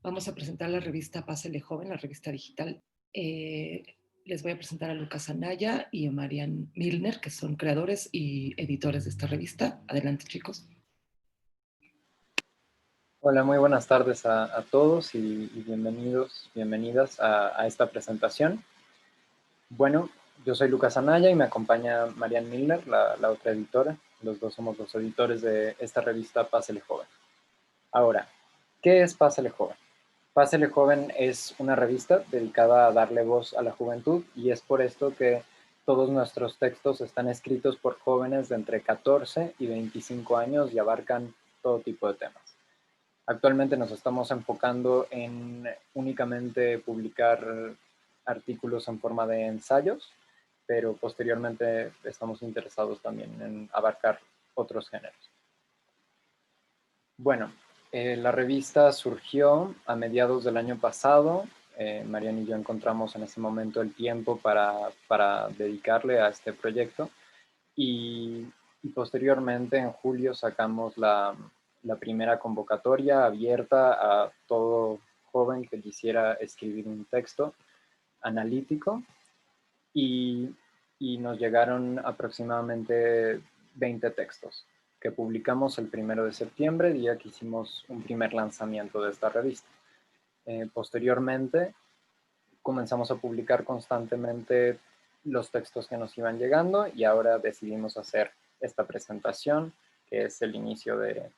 Vamos a presentar la revista Pásele Joven, la revista digital. Les voy a presentar a Lucas Anaya y a Marian Milner, que son creadores y editores de esta revista. Adelante, chicos. Hola, muy buenas tardes a todos y bienvenidos, bienvenidas a esta presentación. Bueno, yo soy Lucas Anaya y me acompaña Marian Milner, la otra editora. Los dos somos los editores de esta revista Pásele Joven. Ahora, ¿qué es Pásele Joven? Pásele Joven es una revista dedicada a darle voz a la juventud y es por esto que todos nuestros textos están escritos por jóvenes de entre 14 y 25 años y abarcan todo tipo de temas. Actualmente nos estamos enfocando en únicamente publicar artículos en forma de ensayos, pero posteriormente estamos interesados también en abarcar otros géneros. Bueno, la revista surgió a mediados del año pasado. Marian y yo encontramos en ese momento el tiempo para dedicarle a este proyecto y posteriormente en julio sacamos la primera convocatoria abierta a todo joven que quisiera escribir un texto analítico y nos llegaron aproximadamente 20 textos que publicamos el 1 de septiembre, día que hicimos un primer lanzamiento de esta revista. Posteriormente comenzamos a publicar constantemente los textos que nos iban llegando y ahora decidimos hacer esta presentación, que es el inicio de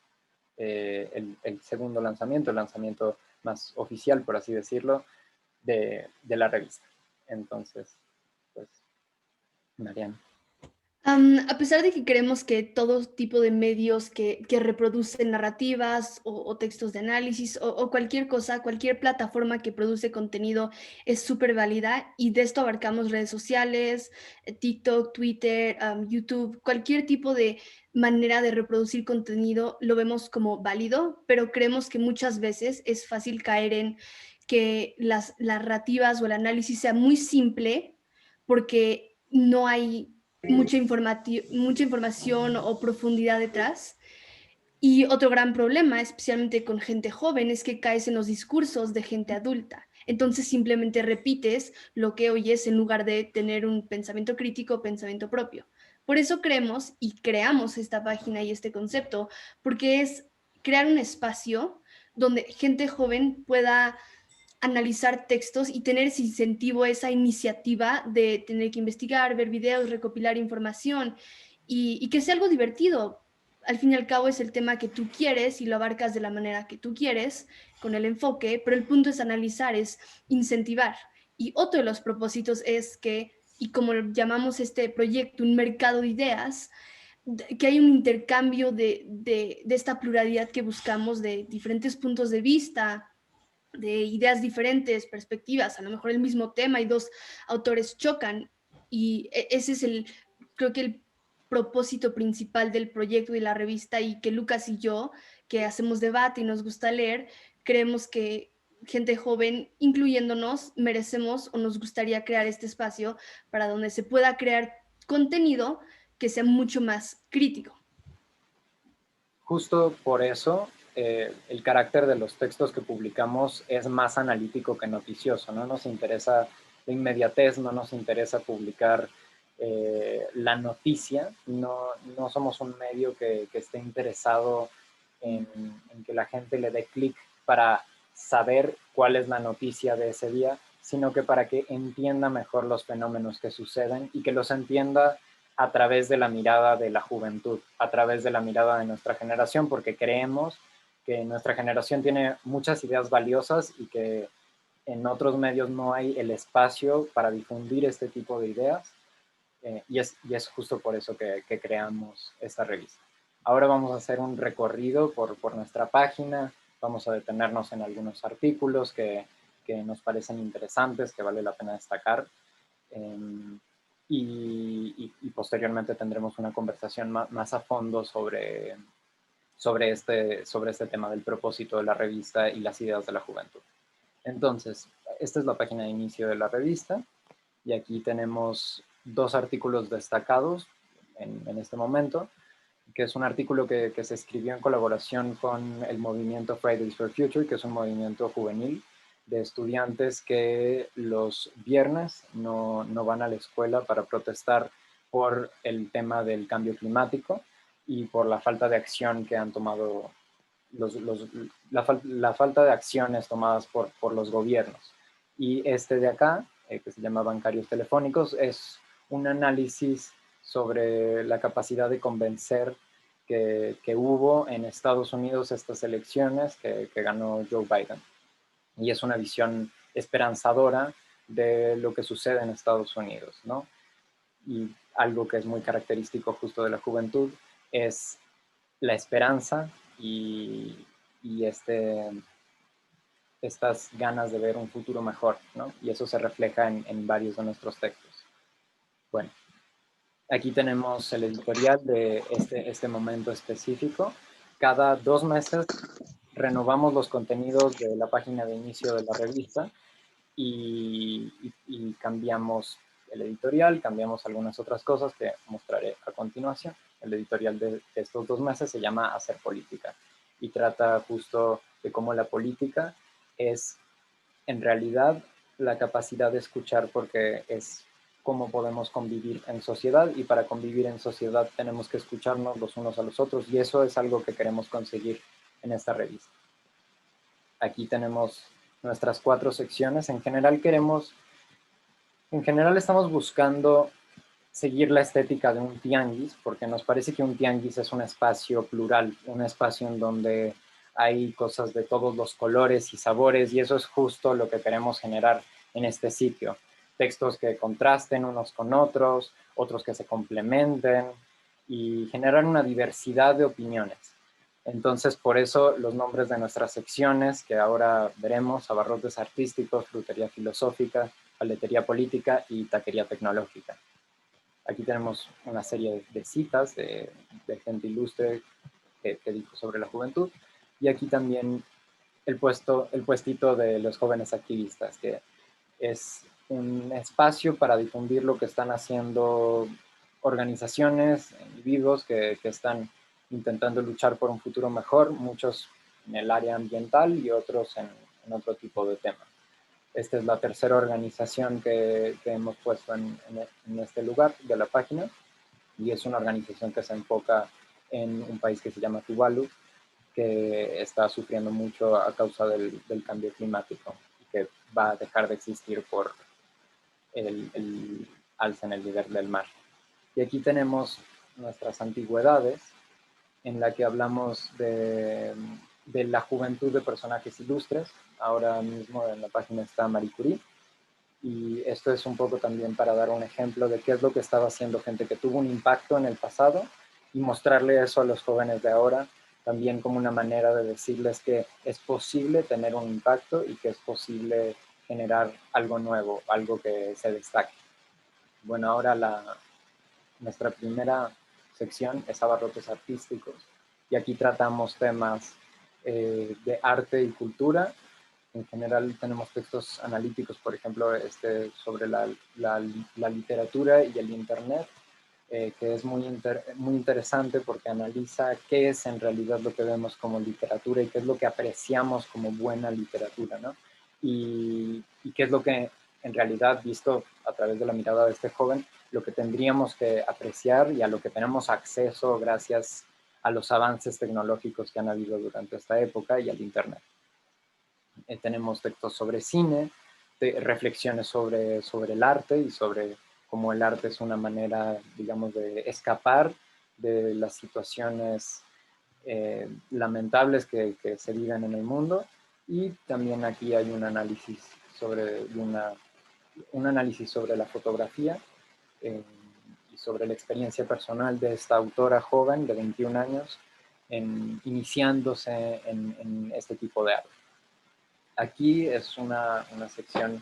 el segundo lanzamiento, el lanzamiento más oficial, por así decirlo, de la revista. Entonces, pues, Mariana. A pesar de que creemos que todo tipo de medios que reproducen narrativas o textos de análisis o cualquier cosa, cualquier plataforma que produce contenido es súper válida y de esto abarcamos redes sociales, TikTok, Twitter, YouTube, cualquier tipo de manera de reproducir contenido lo vemos como válido, pero creemos que muchas veces es fácil caer en que las narrativas o el análisis sea muy simple porque no hay mucha información o profundidad detrás. Y otro gran problema, especialmente con gente joven, es que caes en los discursos de gente adulta. Entonces simplemente repites lo que oyes en lugar de tener un pensamiento crítico o pensamiento propio. Por eso creemos y creamos esta página y este concepto, porque es crear un espacio donde gente joven pueda analizar textos y tener ese incentivo, esa iniciativa de tener que investigar, ver videos, recopilar información y que sea algo divertido. Al fin y al cabo es el tema que tú quieres y lo abarcas de la manera que tú quieres, con el enfoque, pero el punto es analizar, es incentivar. Y otro de los propósitos es que, y como llamamos este proyecto, un mercado de ideas, que hay un intercambio de esta pluralidad que buscamos de diferentes puntos de vista, de ideas diferentes, perspectivas, a lo mejor el mismo tema y dos autores chocan y ese es creo que el propósito principal del proyecto y la revista y que Lucas y yo, que hacemos debate y nos gusta leer, creemos que gente joven, incluyéndonos, merecemos o nos gustaría crear este espacio para donde se pueda crear contenido que sea mucho más crítico. Justo por eso, el carácter de los textos que publicamos es más analítico que noticioso. No nos interesa la inmediatez, no nos interesa publicar la noticia. No somos un medio que esté interesado en que la gente le dé clic para saber cuál es la noticia de ese día, sino que para que entienda mejor los fenómenos que suceden y que los entienda a través de la mirada de la juventud, a través de la mirada de nuestra generación, porque creemos que nuestra generación tiene muchas ideas valiosas y que en otros medios no hay el espacio para difundir este tipo de ideas, y es justo por eso que creamos esta revista. Ahora vamos a hacer un recorrido por nuestra página, vamos a detenernos en algunos artículos que nos parecen interesantes, que vale la pena destacar. Y posteriormente tendremos una conversación más a fondo sobre este tema del propósito de la revista y las ideas de la juventud. Entonces, esta es la página de inicio de la revista y aquí tenemos dos artículos destacados en este momento. que es un artículo que se escribió en colaboración con el movimiento Fridays for Future, que es un movimiento juvenil de estudiantes que los viernes no van a la escuela para protestar por el tema del cambio climático y por la falta de acción que han tomado, la falta de acciones tomadas por los gobiernos. Y este de acá, que se llama Bancarios Telefónicos, es un análisis sobre la capacidad de convencer que hubo en Estados Unidos estas elecciones que ganó Joe Biden. Y es una visión esperanzadora de lo que sucede en Estados Unidos, ¿no? Y algo que es muy característico justo de la juventud es la esperanza y estas ganas de ver un futuro mejor, ¿no? Y eso se refleja en varios de nuestros textos. Bueno, aquí tenemos el editorial de este momento específico. Cada 2 meses renovamos los contenidos de la página de inicio de la revista y cambiamos el editorial, cambiamos algunas otras cosas que mostraré a continuación. El editorial de estos 2 meses se llama Hacer Política y trata justo de cómo la política es en realidad la capacidad de escuchar, porque es cómo podemos convivir en sociedad, y para convivir en sociedad tenemos que escucharnos los unos a los otros, y eso es algo que queremos conseguir en esta revista. Aquí tenemos nuestras 4 secciones. En general estamos buscando seguir la estética de un tianguis, porque nos parece que un tianguis es un espacio plural, un espacio en donde hay cosas de todos los colores y sabores, y eso es justo lo que queremos generar en este sitio. Textos que contrasten unos con otros, otros que se complementen, y generar una diversidad de opiniones. Entonces, por eso los nombres de nuestras secciones, que ahora veremos: abarrotes artísticos, frutería filosófica, paletería política y taquería tecnológica. Aquí tenemos una serie de citas de gente ilustre que dijo sobre la juventud. Y aquí también el puestito de los jóvenes activistas, que es un espacio para difundir lo que están haciendo organizaciones, individuos que están intentando luchar por un futuro mejor, muchos en el área ambiental y otros en otro tipo de temas. Esta es la tercera organización que hemos puesto en este lugar de la página, y es una organización que se enfoca en un país que se llama Tuvalu, que está sufriendo mucho a causa del cambio climático y que va a dejar de existir por el alza en el nivel del mar. Y aquí tenemos nuestras antigüedades, en la que hablamos de la juventud de personajes ilustres. Ahora mismo en la página está Marie Curie, y esto es un poco también para dar un ejemplo de qué es lo que estaba haciendo gente que tuvo un impacto en el pasado, y mostrarle eso a los jóvenes de ahora, también como una manera de decirles que es posible tener un impacto y que es posible generar algo nuevo, algo que se destaque. Bueno, ahora nuestra primera sección es abarrotes artísticos, y aquí tratamos temas de arte y cultura. En general tenemos textos analíticos, por ejemplo, sobre la literatura y el internet, que es muy interesante porque analiza qué es en realidad lo que vemos como literatura y qué es lo que apreciamos como buena literatura, ¿no? Y qué es lo que en realidad, visto a través de la mirada de este joven, lo que tendríamos que apreciar y a lo que tenemos acceso gracias a los avances tecnológicos que han habido durante esta época y al internet. Tenemos textos sobre cine, reflexiones sobre el arte y sobre cómo el arte es una manera, digamos, de escapar de las situaciones lamentables que se viven en el mundo. Y también aquí hay un análisis sobre la fotografía y sobre la experiencia personal de esta autora joven de 21 años iniciándose en este tipo de arte. Aquí es una sección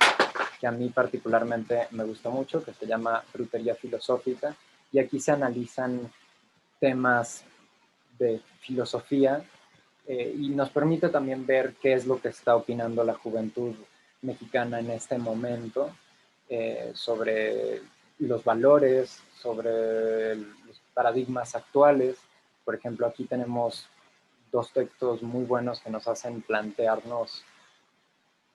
que a mí particularmente me gusta mucho, que se llama Frutería Filosófica, y aquí se analizan temas de filosofía y nos permite también ver qué es lo que está opinando la juventud mexicana en este momento sobre los valores, sobre los paradigmas actuales, Por ejemplo, aquí tenemos dos textos muy buenos que nos hacen plantearnos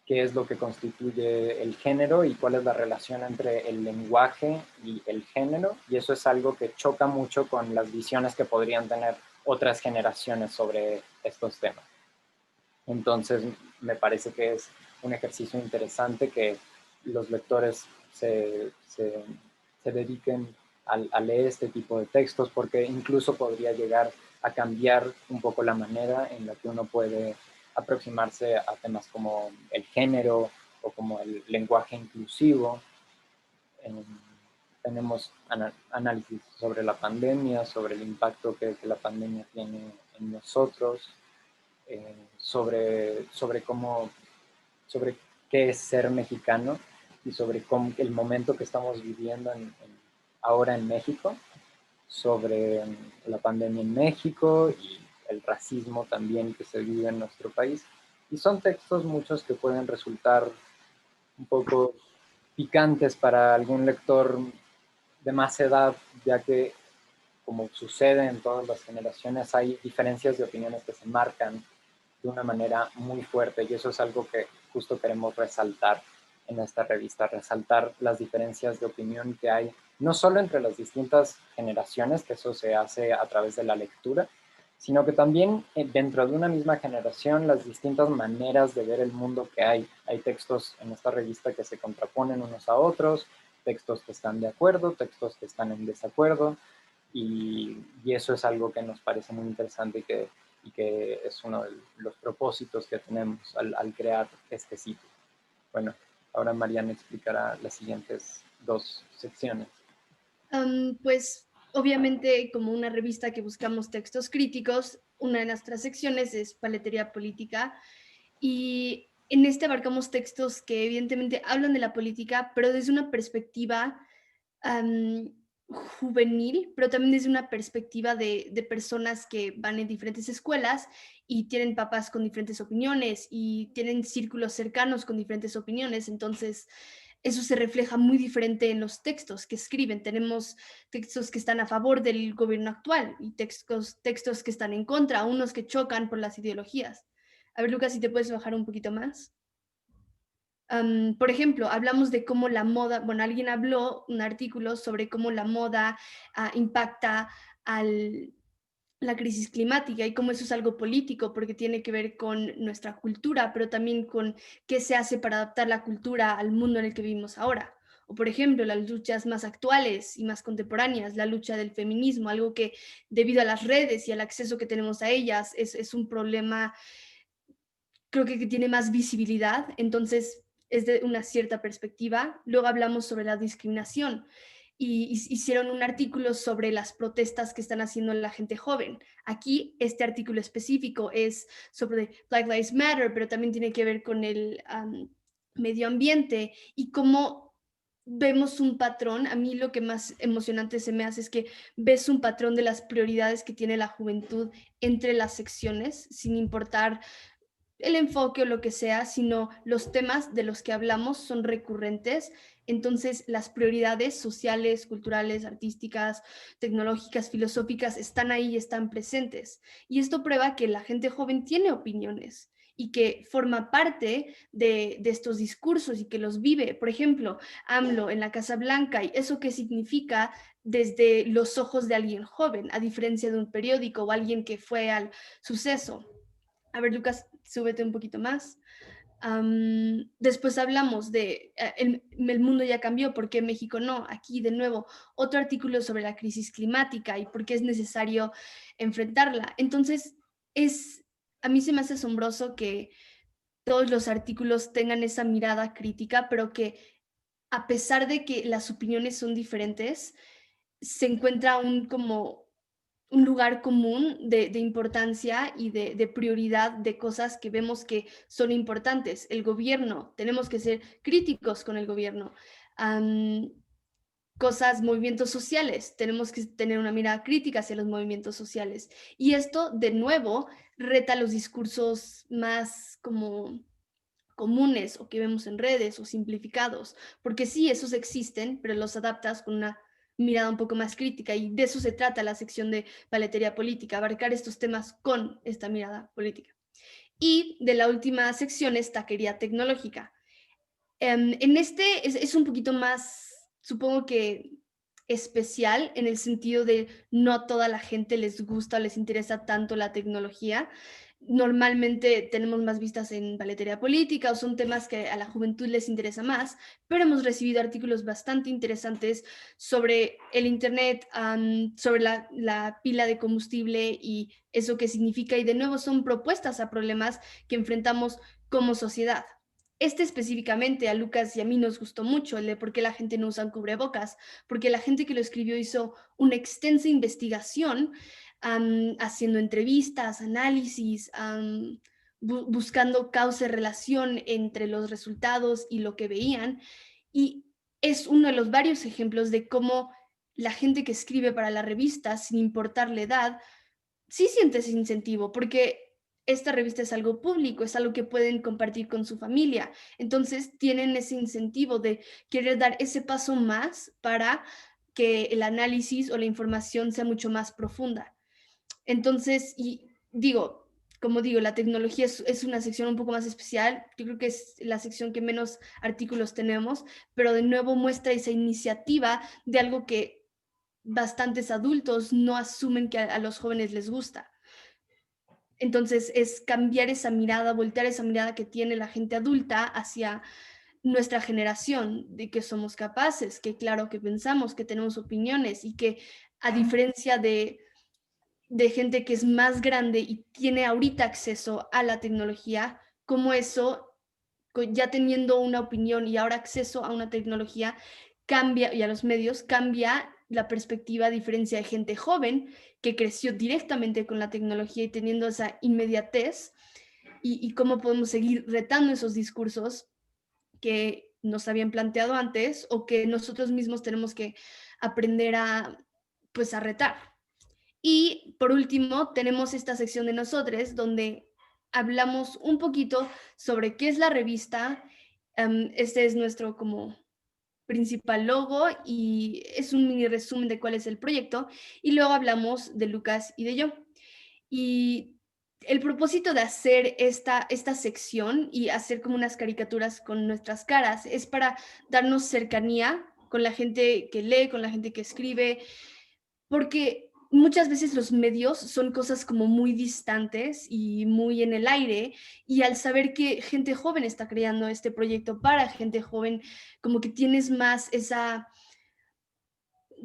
qué es lo que constituye el género y cuál es la relación entre el lenguaje y el género. Y eso es algo que choca mucho con las visiones que podrían tener otras generaciones sobre estos temas. Entonces, me parece que es un ejercicio interesante que los lectores se dediquen a leer este tipo de textos, porque incluso podría llegar a cambiar un poco la manera en la que uno puede aproximarse a temas como el género o como el lenguaje inclusivo. Tenemos análisis sobre la pandemia, sobre el impacto que la pandemia tiene en nosotros, sobre qué es ser mexicano y sobre el momento que estamos viviendo ahora en México, sobre la pandemia en México y el racismo también que se vive en nuestro país. Y son textos muchos que pueden resultar un poco picantes para algún lector de más edad, ya que, como sucede en todas las generaciones, hay diferencias de opiniones que se marcan de una manera muy fuerte, y eso es algo que justo queremos resaltar en esta revista, resaltar las diferencias de opinión que hay, no solo entre las distintas generaciones, que eso se hace a través de la lectura, sino que también dentro de una misma generación, las distintas maneras de ver el mundo que hay. Hay textos en esta revista que se contraponen unos a otros, textos que están de acuerdo, textos que están en desacuerdo, y eso es algo que nos parece muy interesante y que es uno de los propósitos que tenemos al crear este sitio. Bueno, ahora Mariana explicará las siguientes dos secciones. Pues obviamente como una revista que buscamos textos críticos, una de nuestras secciones es paletería política, y en este abarcamos textos que evidentemente hablan de la política, pero desde una perspectiva um, juvenil, pero también desde una perspectiva de personas que van en diferentes escuelas y tienen papás con diferentes opiniones y tienen círculos cercanos con diferentes opiniones. Entonces, eso se refleja muy diferente en los textos que escriben. Tenemos textos que están a favor del gobierno actual y textos que están en contra, unos que chocan por las ideologías. A ver, Lucas, si te puedes bajar un poquito más. Por ejemplo, hablamos de cómo la moda, bueno, alguien habló un artículo sobre cómo la moda impacta al, la crisis climática y cómo eso es algo político porque tiene que ver con nuestra cultura, pero también con qué se hace para adaptar la cultura al mundo en el que vivimos ahora. O por ejemplo, las luchas más actuales y más contemporáneas, la lucha del feminismo, algo que debido a las redes y al acceso que tenemos a ellas es un problema, creo que tiene más visibilidad, entonces es de una cierta perspectiva. Luego hablamos sobre la discriminación y hicieron un artículo sobre las protestas que están haciendo la gente joven. Aquí este artículo específico es sobre Black Lives Matter, pero también tiene que ver con el medio ambiente y cómo vemos un patrón. A mí lo que más emocionante se me hace es que ves un patrón de las prioridades que tiene la juventud entre las secciones, sin importar el enfoque o lo que sea, sino los temas de los que hablamos son recurrentes. Entonces, las prioridades sociales, culturales, artísticas, tecnológicas, filosóficas están ahí y están presentes. Y esto prueba que la gente joven tiene opiniones y que forma parte de estos discursos y que los vive. Por ejemplo, AMLO en la Casa Blanca, y eso qué significa desde los ojos de alguien joven, a diferencia de un periódico o alguien que fue al suceso. A ver, Lucas, súbete un poquito más. Después hablamos de el mundo ya cambió, ¿por qué México no? Aquí de nuevo, otro artículo sobre la crisis climática y por qué es necesario enfrentarla. Entonces, a mí se me hace asombroso que todos los artículos tengan esa mirada crítica, pero que a pesar de que las opiniones son diferentes, se encuentra como un lugar común de importancia y de prioridad de cosas que vemos que son importantes. El gobierno, tenemos que ser críticos con el gobierno. Cosas, movimientos sociales, tenemos que tener una mirada crítica hacia los movimientos sociales. Y esto, de nuevo, reta los discursos más como comunes o que vemos en redes o simplificados, porque sí, esos existen, pero los adaptas con una mirada un poco más crítica, y de eso se trata la sección de Paletería Política, abarcar estos temas con esta mirada política. Y de la última sección es Taquería Tecnológica. En este es un poquito más, supongo que especial, en el sentido de no a toda la gente les gusta o les interesa tanto la tecnología. Normalmente tenemos más vistas en paletería política o son temas que a la juventud les interesa más, pero hemos recibido artículos bastante interesantes sobre el Internet, sobre la pila de combustible y eso que significa, y de nuevo son propuestas a problemas que enfrentamos como sociedad. Este específicamente a Lucas y a mí nos gustó mucho, el de por qué la gente no usa cubrebocas, porque la gente que lo escribió hizo una extensa investigación, haciendo entrevistas, análisis, buscando causa y relación entre los resultados y lo que veían. Y es uno de los varios ejemplos de cómo la gente que escribe para la revista, sin importar la edad, sí siente ese incentivo, porque esta revista es algo público, es algo que pueden compartir con su familia. Entonces tienen ese incentivo de querer dar ese paso más para que el análisis o la información sea mucho más profunda. Entonces, y digo, como digo, la tecnología es una sección un poco más especial. Yo creo que es la sección que menos artículos tenemos, pero de nuevo muestra esa iniciativa de algo que bastantes adultos no asumen que a los jóvenes les gusta. Entonces es cambiar esa mirada, voltear esa mirada que tiene la gente adulta hacia nuestra generación, de que somos capaces, que claro que pensamos, que tenemos opiniones y que a diferencia de gente que es más grande y tiene ahorita acceso a la tecnología, como eso, ya teniendo una opinión y ahora acceso a una tecnología, cambia, y a los medios, cambia la perspectiva, a diferencia de gente joven que creció directamente con la tecnología y teniendo esa inmediatez, y cómo podemos seguir retando esos discursos que nos habían planteado antes o que nosotros mismos tenemos que aprender a, pues, a retar. Y por último, tenemos esta sección de nosotros donde hablamos un poquito sobre qué es la revista. Este es nuestro como principal logo y es un mini resumen de cuál es el proyecto. Y luego hablamos de Lucas y de yo. Y el propósito de hacer esta sección y hacer como unas caricaturas con nuestras caras es para darnos cercanía con la gente que lee, con la gente que escribe, porque muchas veces los medios son cosas como muy distantes y muy en el aire, y al saber que gente joven está creando este proyecto para gente joven, como que tienes más esa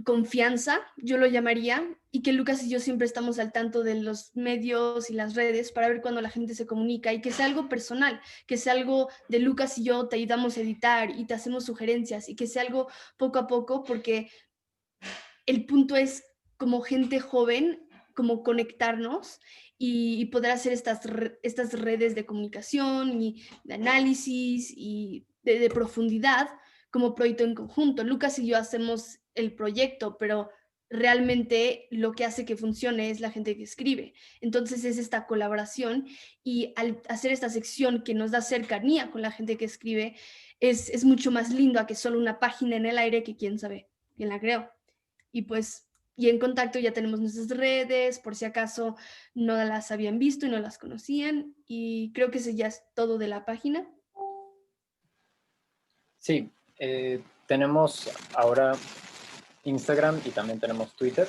confianza, yo lo llamaría, y que Lucas y yo siempre estamos al tanto de los medios y las redes para ver cuando la gente se comunica, y que sea algo personal, que sea algo de Lucas y yo te ayudamos a editar y te hacemos sugerencias, y que sea algo poco a poco, porque el punto es como gente joven, como conectarnos y poder hacer estas redes de comunicación y de análisis y de profundidad como proyecto en conjunto. Lucas y yo hacemos el proyecto, pero realmente lo que hace que funcione es la gente que escribe. Entonces es esta colaboración, y al hacer esta sección que nos da cercanía con la gente que escribe, es mucho más lindo a que solo una página en el aire que quién sabe quién la creó. Y pues, y en contacto ya tenemos nuestras redes, por si acaso no las habían visto y no las conocían. Y creo que eso ya es todo de la página. Sí, tenemos ahora Instagram y también tenemos Twitter.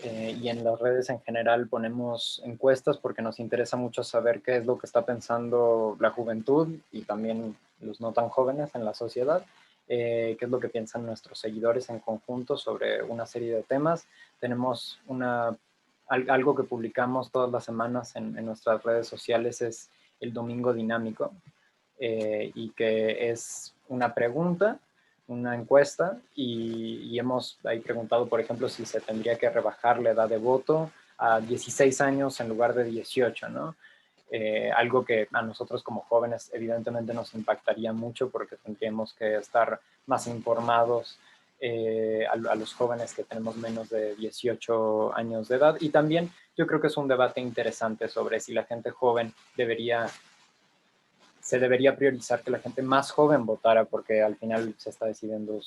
Y en las redes en general ponemos encuestas porque nos interesa mucho saber qué es lo que está pensando la juventud y también los no tan jóvenes en la sociedad, qué es lo que piensan nuestros seguidores en conjunto sobre una serie de temas. Tenemos algo que publicamos todas las semanas en nuestras redes sociales, es el Domingo Dinámico, y que es una pregunta, una encuesta, y hemos ahí preguntado, por ejemplo, si se tendría que rebajar la edad de voto a 16 años en lugar de 18, ¿no? Algo que a nosotros como jóvenes evidentemente nos impactaría mucho porque tendríamos que estar más informados a los jóvenes que tenemos menos de 18 años de edad. Y también yo creo que es un debate interesante sobre si la gente joven se debería priorizar que la gente más joven votara, porque al final se está decidiendo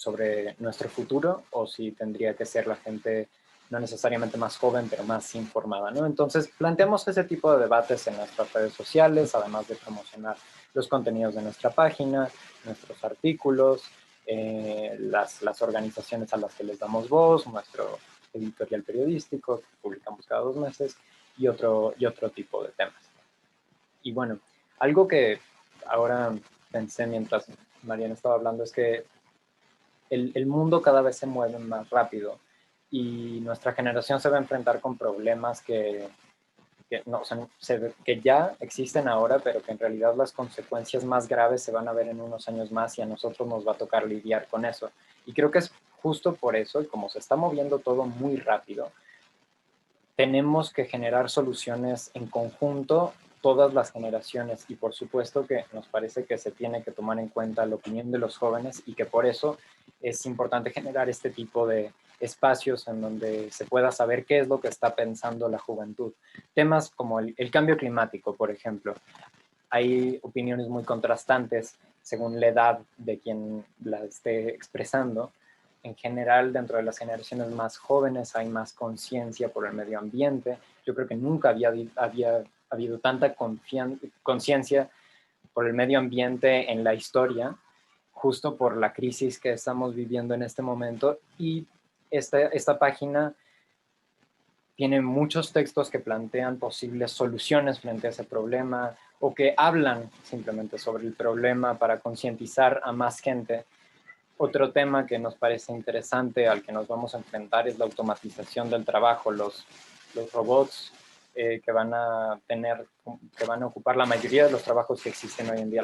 sobre nuestro futuro o si tendría que ser la gente no necesariamente más joven, pero más informada, ¿no? Entonces, planteamos ese tipo de debates en nuestras redes sociales, además de promocionar los contenidos de nuestra página, nuestros artículos, las organizaciones a las que les damos voz, nuestro editorial periodístico que publicamos cada 2 meses y otro tipo de temas. Y bueno, algo que ahora pensé mientras Mariana estaba hablando es que el mundo cada vez se mueve más rápido y nuestra generación se va a enfrentar con problemas no, o sea, que ya existen ahora, pero que en realidad las consecuencias más graves se van a ver en unos años más y a nosotros nos va a tocar lidiar con eso. Y creo que es justo por eso, y como se está moviendo todo muy rápido, tenemos que generar soluciones en conjunto, todas las generaciones, y por supuesto que nos parece que se tiene que tomar en cuenta la opinión de los jóvenes y que por eso es importante generar este tipo de espacios en donde se pueda saber qué es lo que está pensando la juventud. Temas como el cambio climático, por ejemplo. Hay opiniones muy contrastantes según la edad de quien la esté expresando. En general, dentro de las generaciones más jóvenes hay más conciencia por el medio ambiente. Yo creo que nunca había habido tanta conciencia por el medio ambiente en la historia, justo por la crisis que estamos viviendo en este momento. Y esta página tiene muchos textos que plantean posibles soluciones frente a ese problema o que hablan simplemente sobre el problema para concientizar a más gente. Otro tema que nos parece interesante al que nos vamos a enfrentar es la automatización del trabajo, los robots que van a ocupar la mayoría de los trabajos que existen hoy en día.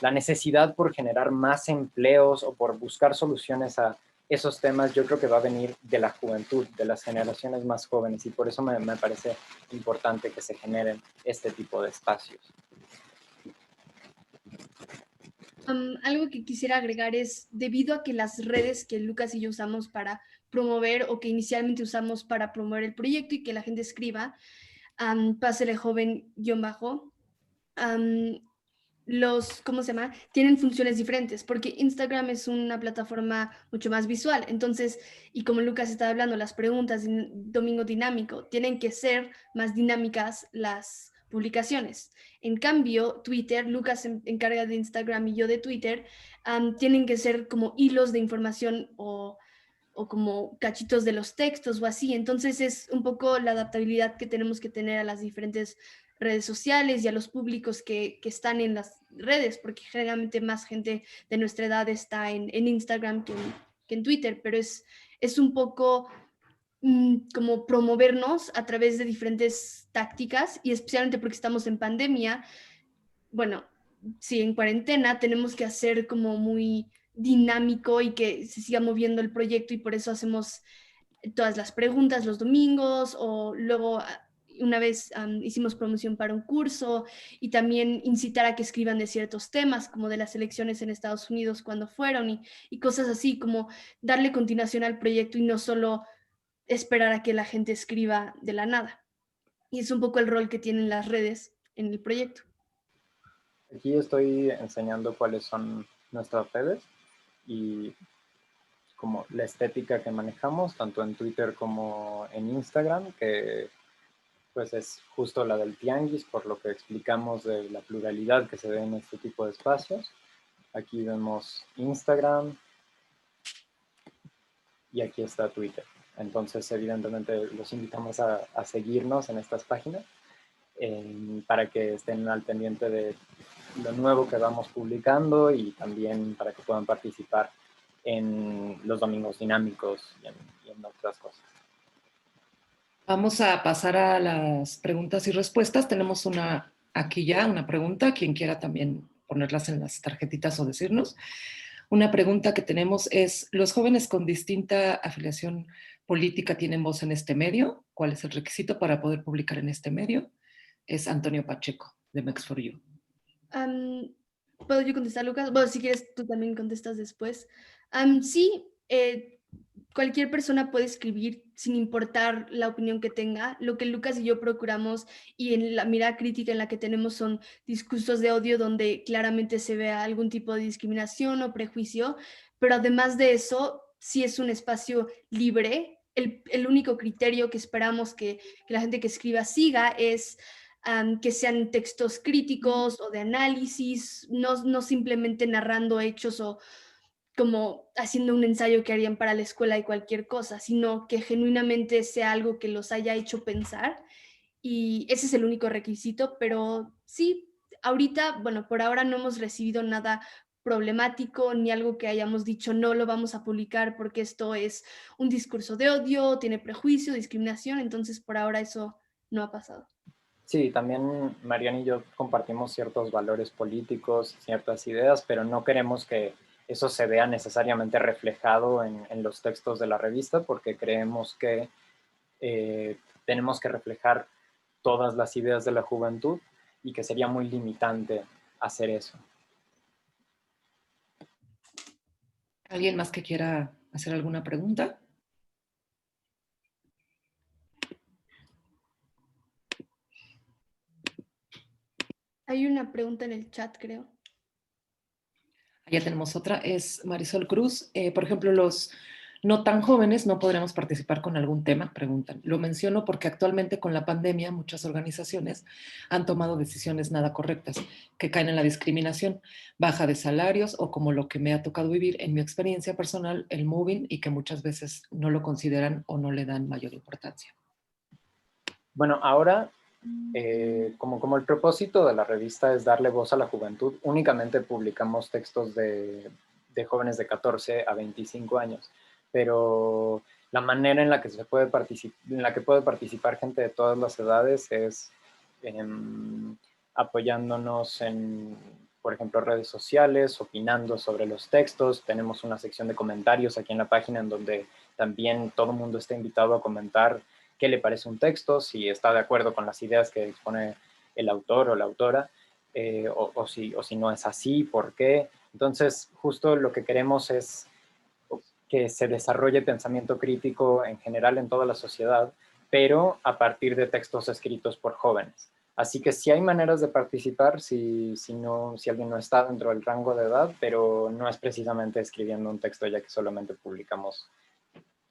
La necesidad por generar más empleos o por buscar soluciones a esos temas, yo creo que va a venir de la juventud, de las generaciones más jóvenes, y por eso me parece importante que se generen este tipo de espacios. Algo que quisiera agregar es, debido a que las redes que Lucas y yo usamos para promover o que inicialmente usamos para promover el proyecto y que la gente escriba, Pásele Joven _, ¿cómo se llama? Tienen funciones diferentes, porque Instagram es una plataforma mucho más visual. Entonces, y como Lucas estaba hablando, las preguntas de Domingo Dinámico tienen que ser más dinámicas las publicaciones. En cambio, Twitter, Lucas se encarga de Instagram y yo de Twitter, tienen que ser como hilos de información o como cachitos de los textos o así. Entonces es un poco la adaptabilidad que tenemos que tener a las diferentes redes sociales y a los públicos que están en las redes, porque generalmente más gente de nuestra edad está en Instagram que en Twitter, pero es un poco como promovernos a través de diferentes tácticas y especialmente porque estamos en pandemia. Bueno, sí, en cuarentena tenemos que hacer como muy dinámico y que se siga moviendo el proyecto y por eso hacemos todas las preguntas los domingos o luego una vez hicimos promoción para un curso y también incitar a que escriban de ciertos temas como de las elecciones en Estados Unidos cuando fueron y cosas así como darle continuación al proyecto y no solo esperar a que la gente escriba de la nada. Y es un poco el rol que tienen las redes en el proyecto. Aquí estoy enseñando cuáles son nuestras redes y como la estética que manejamos, tanto en Twitter como en Instagram, que pues es justo la del tianguis, por lo que explicamos de la pluralidad que se ve en este tipo de espacios. Aquí vemos Instagram y aquí está Twitter. Entonces, evidentemente, los invitamos a seguirnos en estas páginas para que estén al pendiente de lo nuevo que vamos publicando y también para que puedan participar en los domingos dinámicos y en otras cosas. Vamos a pasar a las preguntas y respuestas. Tenemos aquí ya una pregunta, quien quiera también ponerlas en las tarjetitas o decirnos. Una pregunta que tenemos es, ¿los jóvenes con distinta afiliación política tienen voz en este medio? ¿Cuál es el requisito para poder publicar en este medio? Es Antonio Pacheco, de Mex4You. ¿Puedo yo contestar, Lucas? Bueno, si quieres, tú también contestas después. Sí, cualquier persona puede escribir sin importar la opinión que tenga. Lo que Lucas y yo procuramos, y en la mirada crítica en la que tenemos, son discursos de odio donde claramente se vea algún tipo de discriminación o prejuicio, pero además de eso, sí es un espacio libre. El único criterio que esperamos que la gente que escriba siga es que sean textos críticos o de análisis, no simplemente narrando hechos o como haciendo un ensayo que harían para la escuela y cualquier cosa, sino que genuinamente sea algo que los haya hecho pensar. Y ese es el único requisito, pero sí, ahorita, bueno, por ahora no hemos recibido nada problemático ni algo que hayamos dicho no lo vamos a publicar porque esto es un discurso de odio, tiene prejuicio, discriminación, entonces por ahora eso no ha pasado. Sí, también Mariana y yo compartimos ciertos valores políticos, ciertas ideas, pero no queremos que eso se vea necesariamente reflejado en los textos de la revista, porque creemos que tenemos que reflejar todas las ideas de la juventud y que sería muy limitante hacer eso. ¿Alguien más que quiera hacer alguna pregunta? Hay una pregunta en el chat, creo. Ya tenemos otra, es Marisol Cruz. Por ejemplo, los no tan jóvenes no podremos participar con algún tema, preguntan. Lo menciono porque actualmente con la pandemia muchas organizaciones han tomado decisiones nada correctas que caen en la discriminación, baja de salarios o como lo que me ha tocado vivir en mi experiencia personal, el moving, y que muchas veces no lo consideran o no le dan mayor importancia. Bueno, ahora, como el propósito de la revista es darle voz a la juventud, únicamente publicamos textos de jóvenes de 14 a 25 años, pero la manera en la que puede participar gente de todas las edades es apoyándonos en, por ejemplo, redes sociales, opinando sobre los textos. Tenemos una sección de comentarios aquí en la página en donde también todo el mundo está invitado a comentar qué le parece un texto, si está de acuerdo con las ideas que expone el autor o la autora, o si no es así, por qué. Entonces, justo lo que queremos es que se desarrolle pensamiento crítico en general en toda la sociedad, pero a partir de textos escritos por jóvenes. Así que sí hay maneras de participar si alguien no está dentro del rango de edad, pero no es precisamente escribiendo un texto, ya que solamente publicamos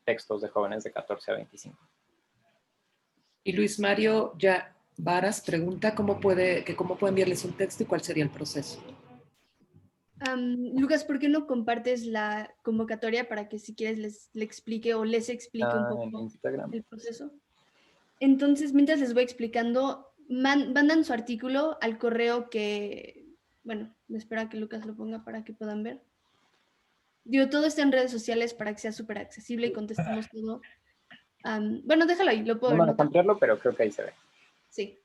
textos de jóvenes de 14 a 25. Y Luis Mario ya Varas pregunta cómo puede enviarles un texto y cuál sería el proceso. Lucas, ¿por qué no compartes la convocatoria para que si quieres le explique o les explique un poco En Instagram. el proceso? Entonces, mientras les voy explicando, mandan su artículo al correo que, bueno, me espero a que Lucas lo ponga para que puedan ver. Digo, todo está en redes sociales para que sea súper accesible y contestemos todo. Bueno, déjalo ahí, lo puedo No ver. van a ampliarlo, pero creo que ahí se ve. Sí.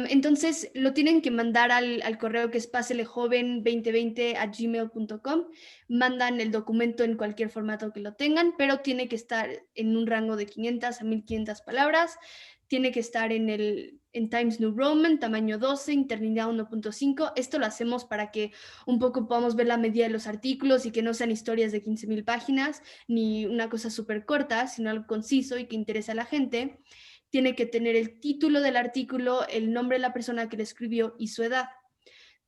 Entonces, lo tienen que mandar al correo que es paselejoven2020@gmail.com. Mandan el documento en cualquier formato que lo tengan, pero tiene que estar en un rango de 500 a 1500 palabras. Tiene que estar en Times New Roman, tamaño 12, internidad 1.5. Esto lo hacemos para que un poco podamos ver la medida de los artículos y que no sean historias de 15,000 páginas, ni una cosa súper corta, sino algo conciso y que interese a la gente. Tiene que tener el título del artículo, el nombre de la persona que lo escribió y su edad.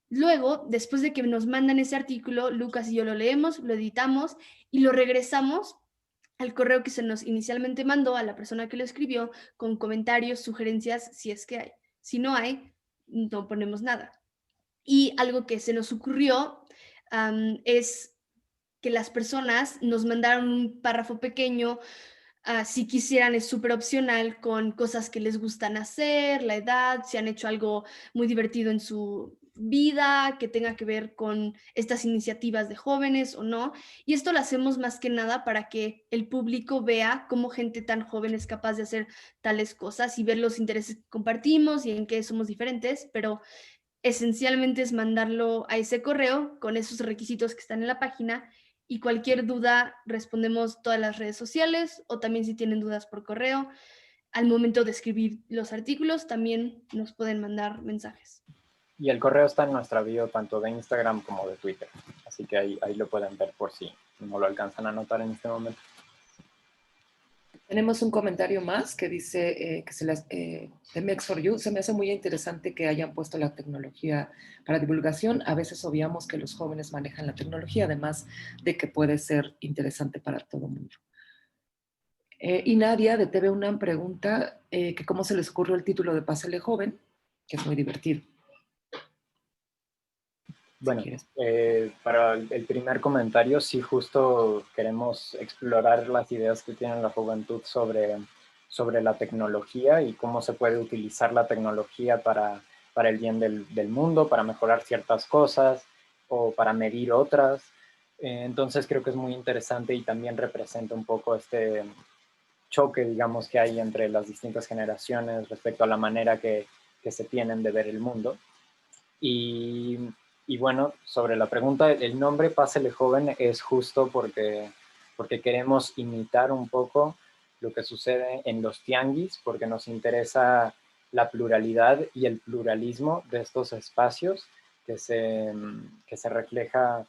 Luego, después de que nos mandan ese artículo, Lucas y yo lo leemos, lo editamos y lo regresamos al correo que se nos inicialmente mandó a la persona que lo escribió con comentarios, sugerencias, si es que hay. Si no hay, no ponemos nada. Y algo que se nos ocurrió es que las personas nos mandaron un párrafo pequeño. Si quisieran, es súper opcional, con cosas que les gustan hacer, la edad, si han hecho algo muy divertido en su vida, que tenga que ver con estas iniciativas de jóvenes o no. Y esto lo hacemos más que nada para que el público vea cómo gente tan joven es capaz de hacer tales cosas y ver los intereses que compartimos y en qué somos diferentes, pero esencialmente es mandarlo a ese correo con esos requisitos que están en la página. Y cualquier duda respondemos todas las redes sociales o también si tienen dudas por correo. Al momento de escribir los artículos también nos pueden mandar mensajes. Y el correo está en nuestra bio tanto de Instagram como de Twitter. Así que ahí lo pueden ver por si no lo alcanzan a notar en este momento. Tenemos un comentario más que dice de Mex for You. Se me hace muy interesante que hayan puesto la tecnología para divulgación. A veces obviamos que los jóvenes manejan la tecnología, además de que puede ser interesante para todo el mundo. Y Nadia de TV UNAM pregunta que cómo se les ocurrió el título de Pásale Joven, que es muy divertido. Bueno, para el primer comentario, sí, justo queremos explorar las ideas que tiene la juventud sobre la tecnología y cómo se puede utilizar la tecnología para el bien del mundo, para mejorar ciertas cosas o para medir otras. Entonces creo que es muy interesante y también representa un poco este choque, digamos, que hay entre las distintas generaciones respecto a la manera que se tienen de ver el mundo. Y bueno, sobre la pregunta, el nombre Pásele Joven es justo porque queremos imitar un poco lo que sucede en los tianguis, porque nos interesa la pluralidad y el pluralismo de estos espacios que se refleja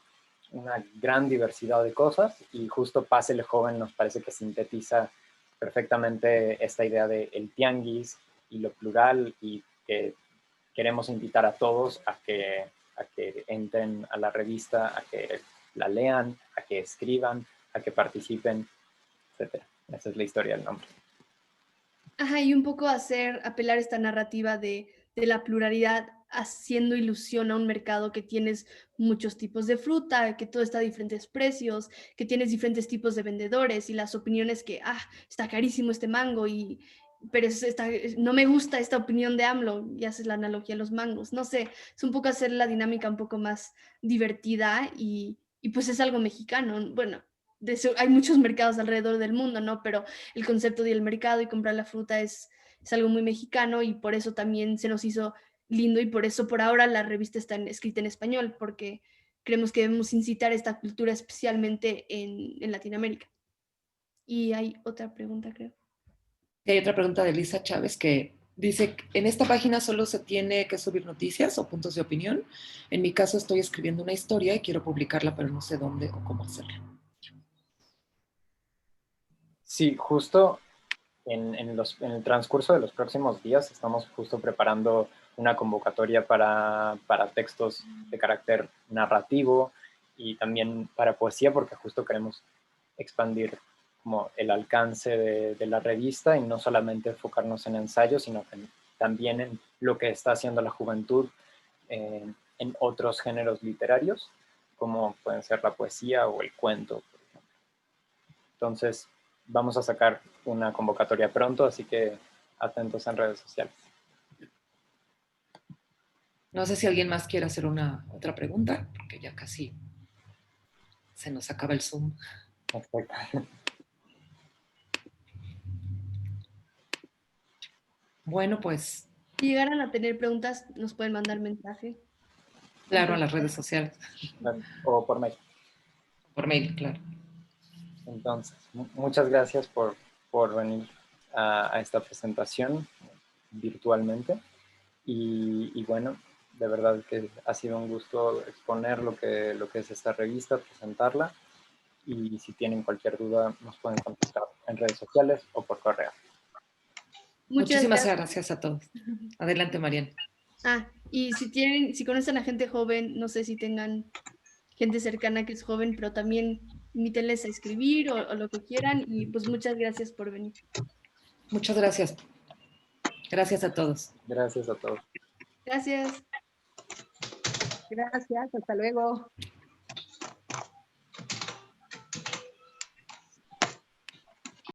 una gran diversidad de cosas, y justo Pásele Joven nos parece que sintetiza perfectamente esta idea de el tianguis y lo plural, y que queremos invitar a todos a que entren a la revista, a que la lean, a que escriban, a que participen, etc. Esa es la historia del nombre. Ajá, y un poco apelar esta narrativa de la pluralidad, haciendo ilusión a un mercado que tienes muchos tipos de fruta, que todo está a diferentes precios, que tienes diferentes tipos de vendedores y las opiniones que, está carísimo este mango, pero no me gusta esta opinión de AMLO, y haces la analogía a los mangos. No sé, es un poco hacer la dinámica un poco más divertida y pues es algo mexicano. Bueno, hay muchos mercados alrededor del mundo, ¿no? Pero el concepto del mercado y comprar la fruta es algo muy mexicano, y por eso también se nos hizo lindo, y por eso por ahora la revista está escrita en español, porque creemos que debemos incitar esta cultura especialmente en Latinoamérica. Y hay otra pregunta, creo. Y hay otra pregunta de Lisa Chávez que dice, ¿en esta página solo se tiene que subir noticias o puntos de opinión? En mi caso estoy escribiendo una historia y quiero publicarla, pero no sé dónde o cómo hacerlo. Sí, justo en el transcurso de los próximos días estamos justo preparando una convocatoria para textos de carácter narrativo y también para poesía, porque justo queremos expandir como el alcance de la revista y no solamente enfocarnos en ensayos, sino también en lo que está haciendo la juventud en otros géneros literarios, como pueden ser la poesía o el cuento, por ejemplo. Entonces, vamos a sacar una convocatoria pronto, así que atentos en redes sociales. No sé si alguien más quiere hacer otra pregunta, porque ya casi se nos acaba el Zoom. Perfecto. Bueno, pues. Si llegaran a tener preguntas, nos pueden mandar mensaje. Claro, a las redes sociales. O por mail. Por mail, claro. Entonces, muchas gracias por venir a esta presentación virtualmente. Y bueno, de verdad que ha sido un gusto exponer lo que es esta revista, presentarla. Y si tienen cualquier duda, nos pueden contactar en redes sociales o por correo. Muchísimas gracias a todos. Adelante, Mariana. Y si conocen a gente joven, no sé si tengan gente cercana que es joven, pero también invítenles a escribir o lo que quieran, y pues muchas gracias por venir. Muchas gracias. Gracias a todos. Gracias a todos. Gracias. Gracias, hasta luego.